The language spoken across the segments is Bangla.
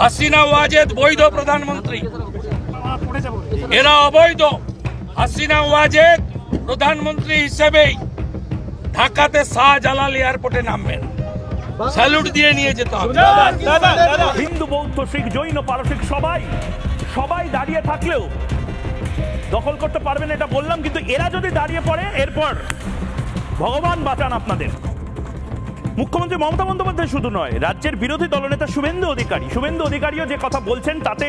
হাসিনা ওয়াজেদ বৈধ প্রধানমন্ত্রী, এরা অবৈধ। হাসিনা ওয়াজেদ প্রধানমন্ত্রী হিসেবেই ঢাকাতে শাহজালাল এয়ারপোর্টে নামবেন, স্যালুট দিয়ে নিয়ে যেতে হবে। হিন্দু, বৌদ্ধ, শিখ, জৈন, পারসিক সবাই দাঁড়িয়ে থাকলেও দখল করতে পারবেন এটা বললাম, কিন্তু এরা যদি দাঁড়িয়ে পড়ে এরপর ভগবান বাঁচান আপনাদের। মুখ্যমন্ত্রী মমতা বন্দ্যোপাধ্যায় শুধু নয়, রাজ্যের বিরোধী দলনেতা শুভেন্দু অধিকারীও যে কথা বলছেন তাতে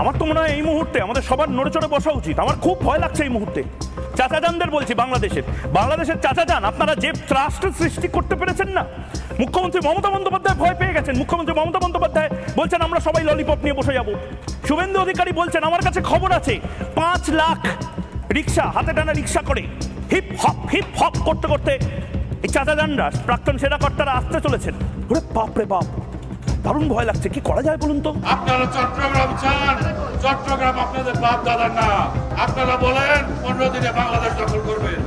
আমার তো মনে হয় এই মুহূর্তে আমাদের সবার নড়েচড়ে বসা উচিত। আমার খুব ভয় লাগছে এই মুহূর্তে। চাচাজানদের বলছি, বাংলাদেশের চাচাজান, আপনারা যে ট্রাস্ট সৃষ্টি করতে পেরেছেন না, মুখ্যমন্ত্রী মমতা বন্দ্যোপাধ্যায় ভয় পেয়ে গেছেন। মুখ্যমন্ত্রী মমতা বন্দ্যোপাধ্যায় বলছেন আমরা সবাই ললিপপ নিয়ে বসে যাব। শুভেন্দু অধিকারী বলছেন আমার কাছে খবর আছে 5 লাখ রিক্সা, হাতে টানা রিক্সা করে হিপ হপ করতে করতে এই চাচাজানরা, প্রাক্তন সেনাকর্তারা আসতে চলেছেন। ওরে বাপ রে বাপ, দারুণ ভয় লাগছে। কি করা যায় বলুন তো? আপনারা চট্টগ্রাম চান, চট্টগ্রাম আপনাদের বাপ দাদার না। আপনারা বলেন 15 দিনে বাংলাদেশ দখল করবেন।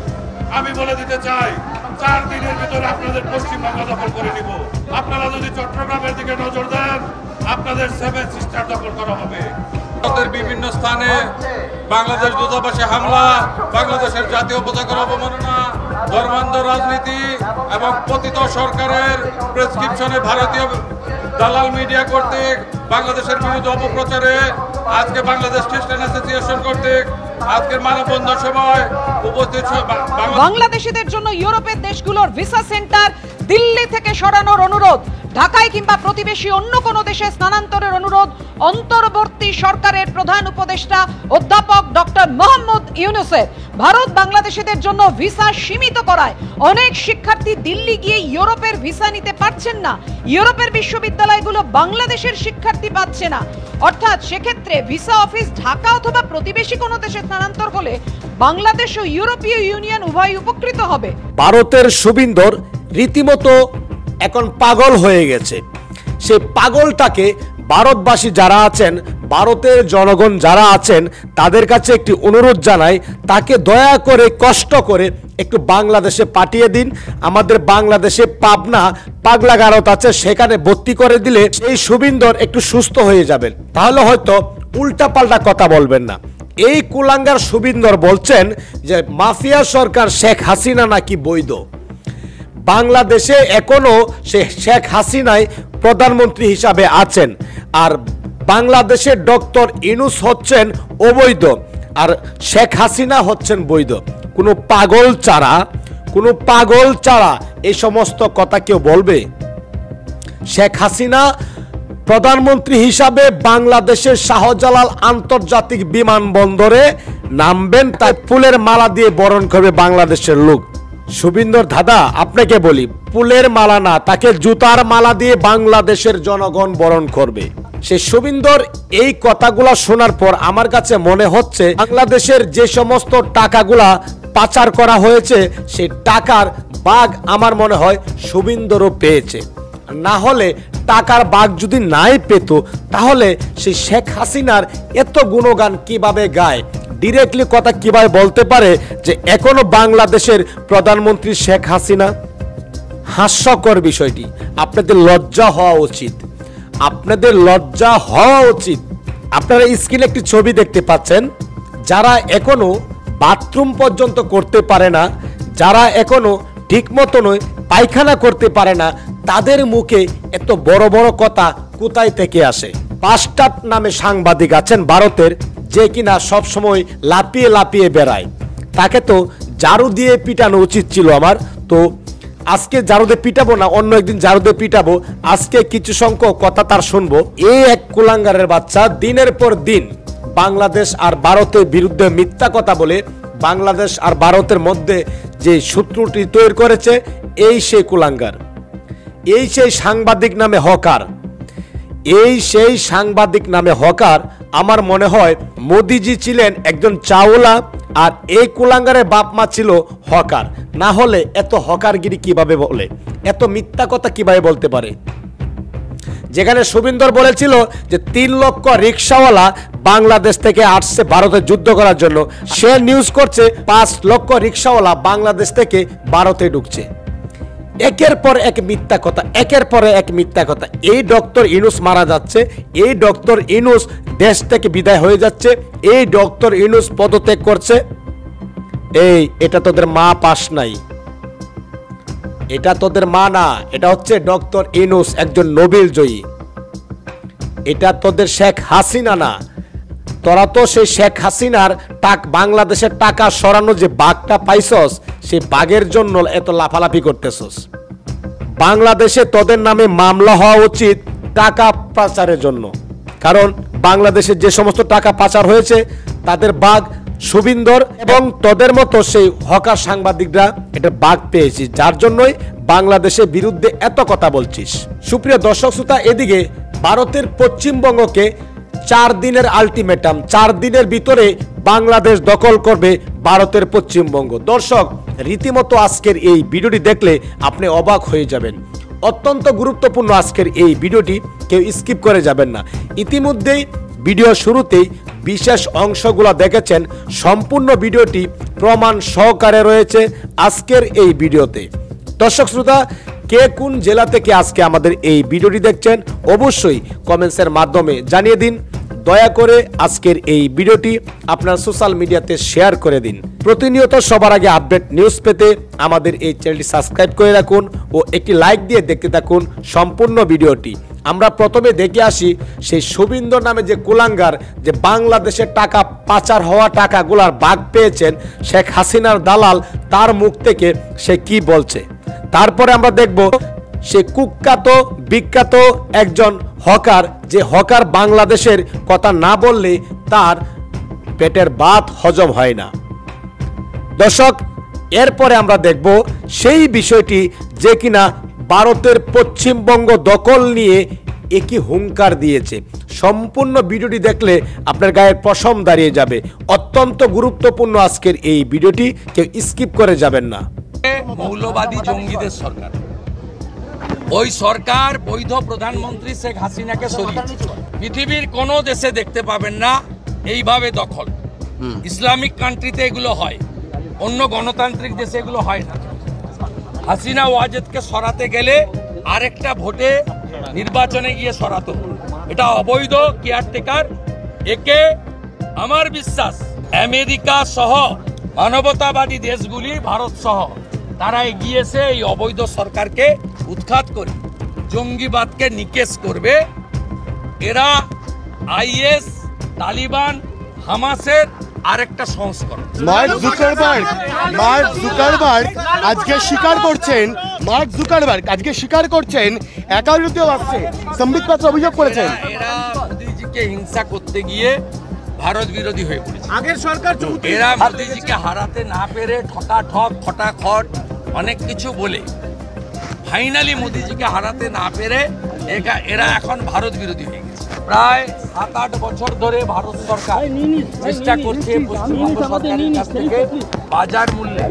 আমি বলে দিতে চাই 4 দিনের ভিতরে আপনাদের পশ্চিমবঙ্গ দখল করে নিব। আপনারা যদি চট্টগ্রামের দিকে নজর দেন, আপনাদের 7 সিস্টার দখল করা হবে। ভারতের বিভিন্ন স্থানে বাংলাদেশ দূতাবাসে হামলা, বাংলাদেশের জাতীয় পতাকার অবমাননা, ধর্মান্ধ রাজনীতি এবং পতিত সরকারের প্রেসক্রিপশনে ভারতীয় দালাল মিডিয়া কর্তৃক বাংলাদেশের বিরুদ্ধে অপপ্রচারে আজকে বাংলাদেশ খ্রিস্টান অ্যাসোসিয়েশন কর্তৃক আজকের মানববন্ধন সভায় উপস্থিত বাংলাদেশিদের জন্য ইউরোপের দেশগুলোর ভিসা সেন্টার দিল্লি থেকে সরানোর অনুরোধ, ঢাকায় কিংবা প্রতিবেশী অন্য কোনো দেশে স্থানান্তরের অনুরোধ অন্তর্বর্তী সরকারের প্রধান উপদেষ্টা অধ্যাপক ডক্টর মোহাম্মদ ইউনূসের। ভারত বাংলাদেশিদের জন্য ভিসা সীমিত করায় অনেক শিক্ষার্থী দিল্লি গিয়ে ইউরোপের ভিসা নিতে পারছেন না। ইউরোপের বিশ্ববিদ্যালয়গুলো বাংলাদেশের শিক্ষার্থী পাচ্ছে না। অর্থাৎ সেক্ষেত্রে ভিসা অফিস ঢাকা অথবা প্রতিবেশী কোনো দেশে স্থানান্তর হলে বাংলাদেশ ও ইউরোপীয় ইউনিয়ন উভয় উপকৃত হবে। ভারতের শুভেন্দুর রীতিমতো এখন পাগল হয়ে গেছে। সেই পাগলটাকে ভারতবাসী যারা আছেন, ভারতের জনগণ যারা আছেন, তাদের কাছে একটি অনুরোধ জানাই, তাকে দয়া করে কষ্ট করে একটু বাংলাদেশে পাঠিয়ে দিন। আমাদের বাংলাদেশে পাবনা পাগলাগারত আছে, সেখানে ভর্তি করে দিলে এই শুভেন্দুর একটু সুস্থ হয়ে যাবেন। তাহলে হয়তো উল্টাপাল্টা কথা বলবেন না। এই কুলাঙ্গার শুভেন্দুর বলছেন যে মাফিয়া সরকার শেখ হাসিনা নাকি বৈধ। বাংলাদেশে এখনো শেখ হাসিনাই প্রধানমন্ত্রী হিসাবে আছেন, আর বাংলাদেশের ডক্টর ইউনূস হচ্ছেন অবৈধ, আর শেখ হাসিনা হচ্ছেন বৈধ। কোনো পাগল ছাড়া এই সমস্ত কথা কেউ বলবে? শেখ হাসিনা প্রধানমন্ত্রী হিসাবে বাংলাদেশের শাহজালাল আন্তর্জাতিক বিমানবন্দরে নামবেন, তাই ফুলের মালা দিয়ে বরণ করবে বাংলাদেশের লোক। শুভেন্দুর দাদা, আপনাকে বলি, ফুলের মালা না, তাকে জুতার মালা দিয়ে বাংলাদেশের জনগণ বরণ করবে। সেই শুভেন্দুর এই কথাগুলা শোনার পর আমার কাছে মনে হচ্ছে বাংলাদেশের যে সমস্ত টাকাগুলা পাচার করা হয়েছে, সেই টাকার ভাগ আমার মনে হয় শুভেন্দুরও পেয়েছে। না হলে টাকার ভাগ যদি নাই পেত, তাহলে সেই শেখ হাসিনার এত গুণগান কিভাবে গায়, ডিরেক্টলি কথা কিভাবে বলতে পারে যে এখনো বাংলাদেশের প্রধানমন্ত্রী শেখ হাসিনা? হাস্যকর বিষয়টি। আপনাদের লজ্জা হওয়া উচিত, আপনারা স্ক্রিনে একটি ছবি দেখতে পাচ্ছেন। যারা এখনো বাথরুম পর্যন্ত করতে পারে না, যারা এখনো ঠিক মতো পায়খানা করতে পারে না, তাদের মুখে এত বড় বড় কথা কোথায় থেকে আসে? পাস্টার নামে সাংবাদিক আছেন ভারতের, যে কিনা সব সময় লাপিয়ে বেড়ায়। তাকে তো ঝাড়ু দিয়ে পিটানো উচিত ছিল আমার। তো আজকে ঝাড়ু দিয়ে পিটাবো না, অন্য একদিন ঝাড়ু দিয়ে পিটাবো। আজকে কিছু সংখ্যক কথা তার শুনবো। এই এক কুলাঙ্গারের বাচ্চা দিনের পর দিন বাংলাদেশ আর ভারতের বিরুদ্ধে মিথ্যা কথা বলে বাংলাদেশ আর ভারতের মধ্যে যে শত্রুটি তৈরি করেছে, এই সেই কুলাঙ্গার, এই সেই সাংবাদিক নামে হকার। আমার মনে হয় মোদিজি ছিলেন একজন চাওলা, আর এই কুলাঙ্গারের বাপ মা ছিল হকার। না হলে এত হকারগিরি কিভাবে বলে, এত মিথ্যা কথা কিভাবে বলতে পারে? যেখানে শুভেন্দুর বলেছিল যে 3 লক্ষ রিক্সাওয়ালা বাংলাদেশ থেকে আসছে ভারতে যুদ্ধ করার জন্য, সে নিউজ করছে 5 লক্ষ রিক্সাওয়ালা বাংলাদেশ থেকে ভারতে ঢুকছে। একের পর এক মিথ্যা কথা, একের পর এক মিথ্যা কথা। এই ডক্টর ইউনূস মারা যাচ্ছে, এই ডক্টর ইউনূস দেশ থেকে বিদায় হয়ে যাচ্ছে, এই ডক্টর ইউনূস পদত্যাগ করছে। এটা তোদের মা পাস নাই, এটা তোদের মা না, এটা হচ্ছে ডক্টর ইউনূস, একজন নোবেল জয়ী। এটা তোদের শেখ হাসিনা না। তোরা তো সেই শেখ হাসিনার বাংলাদেশের টাকা সরানো যে বাঘটা পাইছস, সেই বাঘের জন্য এত লাফালাফি করতেছস। বাংলাদেশে তোদের নামে মামলা হওয়া উচিত টাকা পাচারের জন্য, কারণ বাংলাদেশে যে সমস্ত টাকা পাচার হয়েছে তাদের বাঘ শুভিন্দর এবং তোদের মতো সেই হকার সাংবাদিকরা এটা বাঘ পেয়েছিস, যার জন্যই বাংলাদেশের বিরুদ্ধে এত কথা বলছিস। সুপ্রিয় দর্শক শ্রোতা, এদিকে ভারতের পশ্চিমবঙ্গকে 4 দিনের আলটিমেটাম, 4 দিনের ভিতরে বাংলাদেশ দখল করবে ভারতের পশ্চিমবঙ্গ। দর্শক, রীতিমতো আজকের এই ভিডিওটি দেখলে আপনি অবাক হয়ে যাবেন। অত্যন্ত গুরুত্বপূর্ণ আজকের এই ভিডিওটি, কেউ স্কিপ করে যাবেন না। ইতিমধ্যেই ভিডিও শুরুতেই বিশেষ অংশগুলো দেখেছেন, সম্পূর্ণ ভিডিওটি প্রমাণ সহকারে রয়েছে আজকের এই ভিডিওতে। দর্শক শ্রোতা, কে কোন জেলা থেকে আজকে আমাদের এই ভিডিওটি দেখছেন অবশ্যই কমেন্টসের মাধ্যমে জানিয়ে দিন। দয়া করে আজকের এই ভিডিওটি আপনার সোশ্যাল মিডিয়াতে শেয়ার করে দিন। প্রতিনিয়ত সবার আগে আপডেট নিউজ পেতে আমাদের এই চ্যানেলটি সাবস্ক্রাইব করে রাখুন ও একটি লাইক দিয়ে দেখতে থাকুন সম্পূর্ণ ভিডিওটি। আমরা প্রথমে দেখে আসি সেই শুভিন্দর নামে যে কুলাঙ্গার, যে বাংলাদেশের টাকা পাচার হওয়া টাকাগুলার ভাগ পেয়েছেন শেখ হাসিনার দালাল, তার মুখ থেকে সে কি বলছে। তারপরে আমরা দেখব সে কুখ্যাত বিখ্যাত একজন হকার, যে হকার বাংলাদেশের কথা না বললে তার পেটের ভাত হজম হয় না। দর্শক, এরপরে আমরা দেখব সেই বিষয়টি যে কিনা ভারতের পশ্চিমবঙ্গ দখল নিয়ে একই হুঙ্কার দিয়েছে। সম্পূর্ণ ভিডিওটি দেখলে আপনার গায়ের পশম দাঁড়িয়ে যাবে। অত্যন্ত গুরুত্বপূর্ণ আজকের এই ভিডিওটি, কেউ স্কিপ করে যাবেন না। মৌলবাদী জঙ্গিদের সরকার, ওই সরকার বৈধ প্রধানমন্ত্রী শেখ হাসিনাকে সরিয়েছে। পৃথিবীর কোন দেশে দেখতে পাবেন না এইভাবে দখল। ইসলামিক কান্ট্রিতে এগুলো হয়, অন্য গণতান্ত্রিক দেশে এগুলো হয় না। হাসিনা ওয়াজেদকে সরাতে গেলে আরেকটা ভোটে নির্বাচনে গিয়ে সরাতো, এটা অবৈধ কেয়ারটেকার। একে আমার বিশ্বাস আমেরিকা সহ মানবতাবাদী দেশগুলি, ভারত সহ, তারা এগিয়েছে এই অবৈধ সরকারকে উৎখাত করে জঙ্গিবাদকে নিকেশ করবে। এরা আইএস, তালিবান, হামাসের আরেকটা সংস্করণ। মার্ক জুকারবার্গ আজকে স্বীকার করছেন একাউন্টেও আসছে, সম্বিতপত্র অভিযোগ করেছেন। এরা মোদিজিকে হিংসা করতে গিয়ে ভারত বিরোধী হয়ে পড়েছে। আগের সরকার এরা মোদিজিকে হারাতে না পেরে ঠকাঠক খটাখট অনেক কিছু বলে ফাইনালি মোদিজিকে হারাতে না পেরে এরা এখন ভারত বিরোধী হয়ে গেছে। প্রায় 7-8 বছর ধরে ভারত সরকার চেষ্টা করছে পশ্চিমবঙ্গ সরকারের কাছ থেকে বাজার মূল্যে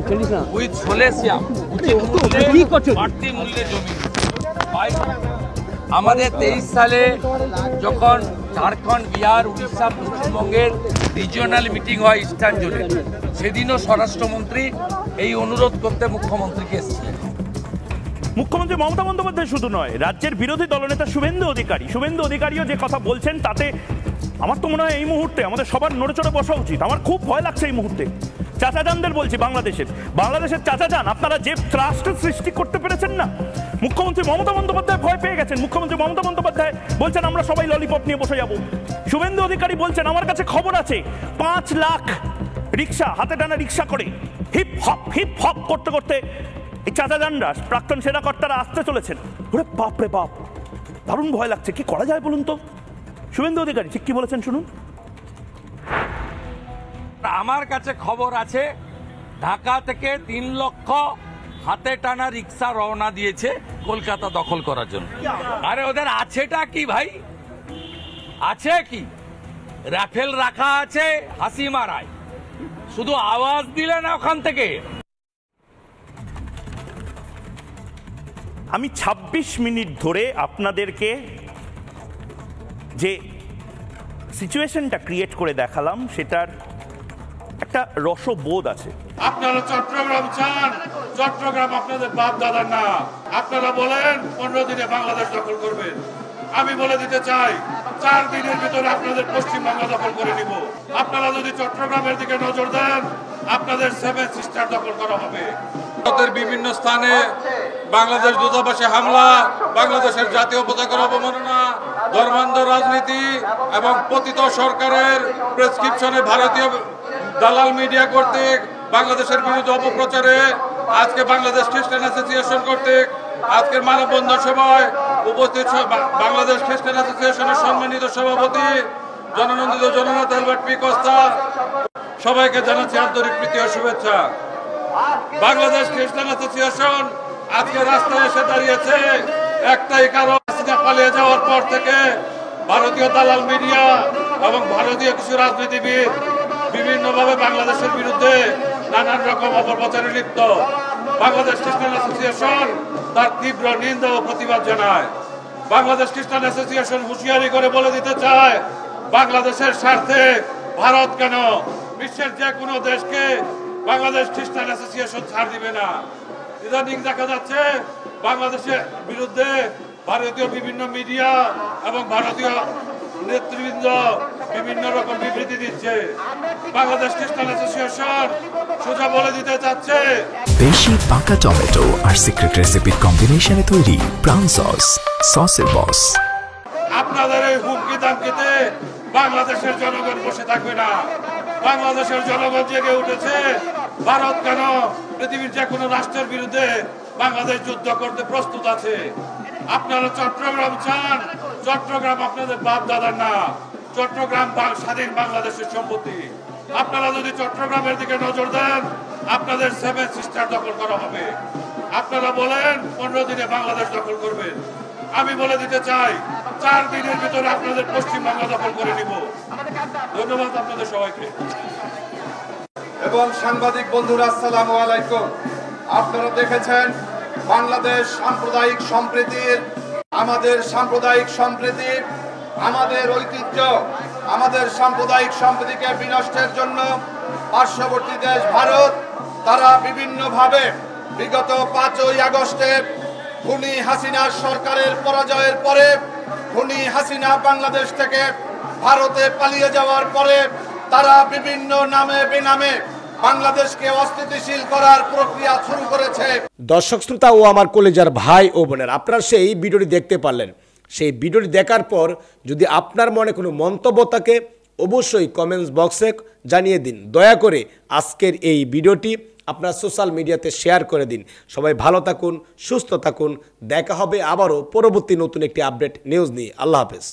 উইথ সোলেসিয়াম বাড়তি মূল্যে জমি। আমাদের 23 সালে যখন ঝাড়খণ্ড, বিহার, উড়িষ্যা, পশ্চিমবঙ্গের রিজিওনাল মিটিং হয় ইস্টার্ন জোনে, সেদিনও স্বরাষ্ট্রমন্ত্রী এই অনুরোধ করতে মুখ্যমন্ত্রীকে এসেছিলেন। মুখ্যমন্ত্রী মমতা বন্দ্যোপাধ্যায় শুধু নয়, রাজ্যের বিরোধী দলনেতা শুভেন্দু অধিকারীও যে কথা বলছেন, তাতে আমার তো মনে হয় এই মুহূর্তে আমাদের সবার নড়েচড়ে বসা উচিত। আমার খুব ভয় লাগছে এই মুহূর্তে। চাচাজানদের বলছি, বাংলাদেশের চাচাজান, আপনারা যে ট্রাস্ট সৃষ্টি করতে পেরেছেন না, মুখ্যমন্ত্রী মমতা বন্দ্যোপাধ্যায় ভয় পেয়ে গেছেন। মুখ্যমন্ত্রী মমতা বন্দ্যোপাধ্যায় বলছেন আমরা সবাই ললিপপ নিয়ে বসে যাব। শুভেন্দু অধিকারী বলছেন আমার কাছে খবর আছে 5 লাখ রিক্সা, হাতে টানা রিক্সা করে হিপ হপ করতে করতে এই চাচাজানরা, প্রাক্তন সেনাকর্তারা আসতে চলেছেন। ওরে বাপ রে বাপ, দারুণ ভয় লাগছে। কি করা যায় বলুন তো? শুভেন্দু অধিকারী ঠিক কি বলেছেন শুনুন। আমার কাছে খবর আছে ঢাকা থেকে 3 লক্ষ হাতে টানা রিক্সা রওনা দিয়েছে কলকাতা দখল করার জন্য। আরে ওদের আছেটা কি ভাই? আছে কি? রাফেল রাখা আছে হাসি মারায়, শুধু আওয়াজ দিলে না ওখান থেকে। আমি 26 মিনিট ধরে আপনাদেরকে যে সিচুয়েশনটা ক্রিয়েট করে দেখালাম, সেটার একটা রসবোধ আছে। আপনারা চট্টগ্রাম চান, চট্টগ্রাম আপনাদের বাপ দাদার না। আপনারা বলেন 15 দিনে বাংলাদেশ দখল করবেন। আমি বলে দিতে চাই 4 দিনের ভিতরে আপনাদের পশ্চিমবঙ্গ দখল করে নিব। আপনারা যদি চট্টগ্রামের দিকে নজর দেন, আপনাদের 7 সিস্টার দখল করা হবে। ভারতের বিভিন্ন স্থানে বাংলাদেশ দূতাবাসে হামলা, বাংলাদেশের জাতীয় পতাকার অবমাননা, ধর্মান্ধ রাজনীতি এবং পতিত সরকারের প্রেসক্রিপশনে ভারতীয় দালাল মিডিয়া কর্তৃক বাংলাদেশের বিরুদ্ধে অপপ্রচারে আজকে বাংলাদেশ খ্রিস্টান অ্যাসোসিয়েশন কর্তৃক আজকের মানববন্ধন সভায় উপস্থিত বাংলাদেশ খ্রিস্টান অ্যাসোসিয়েশনের সম্মানিত সভাপতি জননন্দিত জননেতা অ্যালবার্ট পি কস্তা, সবাইকে জানাচ্ছি আন্তরিক প্রীতি ও শুভেচ্ছা। বাংলাদেশ খ্রিস্টান অ্যাসোসিয়েশন আজকে রাস্তায় এসে দাঁড়িয়েছে একটাই কারণ, পালিয়ে যাওয়ার পর থেকে ভারতীয় দালাল মিডিয়া এবং ভারতীয় কিছু রাজনীতিবিদ বিভিন্নভাবে বাংলাদেশের বিরুদ্ধে নানান রকম অপপ্রচারে লিপ্ত। বাংলাদেশ খ্রিস্টান অ্যাসোসিয়েশন তার তীব্র নিন্দা ও প্রতিবাদ জানায়। বাংলাদেশ খ্রিস্টান অ্যাসোসিয়েশন হুঁশিয়ারি করে বলে দিতে চায়, বাংলাদেশের স্বার্থে ভারত কেন বিশ্বের যে কোনো দেশকে বাংলাদেশ খ্রিস্টান অ্যাসোসিয়েশন ছাড় দিবে না। ইদানিং দেখা যাচ্ছে বাংলাদেশের বিরুদ্ধে ভারতীয় বিভিন্ন মিডিয়া এবং ভারতীয় নেতৃবৃন্দ বিভিন্ন রকম বিবৃতি দিচ্ছে। বাংলাদেশ খ্রিস্টান অ্যাসোসিয়েশন সোজা বলে দিতে চাচ্ছে, বেশি পাকা টমেটো আর সিক্রেট রেসিপির কম্বিনেশনে তৈরি ব্রাউন সসের বস। আপনাদের এই হুমকি দামকিতে বাংলাদেশের জনগণ বসে থাকবে না। বাংলাদেশের জনগণ জেগে উঠেছে। ভারত কেন পৃথিবীর যে কোনো রাষ্ট্রের বিরুদ্ধে বাংলাদেশ যুদ্ধ করতে প্রস্তুত আছে। আপনারা চট্টগ্রাম চান, চট্টগ্রাম আপনাদের বাপ দাদার না। চট্টগ্রাম স্বাধীন বাংলাদেশের সম্পত্তি। আপনারা যদি চট্টগ্রামের দিকে নজর দেন, আপনাদের 7 সিস্টার দখল করা হবে। আপনারা বলেন 15 দিনে বাংলাদেশ দখল করবেন। আমি বলে দিতে চাই 4 দিনের ভিতরে আপনাদের পশ্চিমবঙ্গ দখল করে নিব। ধন্যবাদ আপনাদের সবাইকে। এবং সাংবাদিক বন্ধুরা, আসসালামু আলাইকুম। আপনারা দেখেছেন বাংলাদেশ সাম্প্রদায়িক সম্প্রীতির, আমাদের সাম্প্রদায়িক সম্প্রীতি, আমাদের ঐতিহ্য, আমাদের সাম্প্রদায়িক সম্প্রীতিকে বিনষ্টের জন্য পার্শ্ববর্তী দেশ ভারত তারা বিভিন্নভাবে বিগত 5ই আগস্টে খুনি হাসিনার সরকারের পরাজয়ের পরে, খুনি হাসিনা বাংলাদেশ থেকে ভারতে পালিয়ে যাওয়ার পরে তারা বিভিন্ন নামে বেনামে বাংলাদেশকে অস্থিতিশীল করার প্রক্রিয়া শুরু করেছে। দর্শক শ্রোতা ও আমার কলেজার ভাই ও বোনেরা, আপনারা সেই ভিডিওটি দেখতে পারলেন। সেই ভিডিওটি দেখার পর যদি আপনার মনে কোনো মন্তব্য থাকে অবশ্যই কমেন্টস বক্সে জানিয়ে দিন। দয়া করে আজকের এই ভিডিওটি আপনার সোশ্যাল মিডিয়াতে শেয়ার করে দিন। সবাই ভালো থাকুন, সুস্থ থাকুন। দেখা হবে আবারও পরবর্তী নতুন একটি আপডেট নিউজ নিয়ে। আল্লাহ হাফেজ।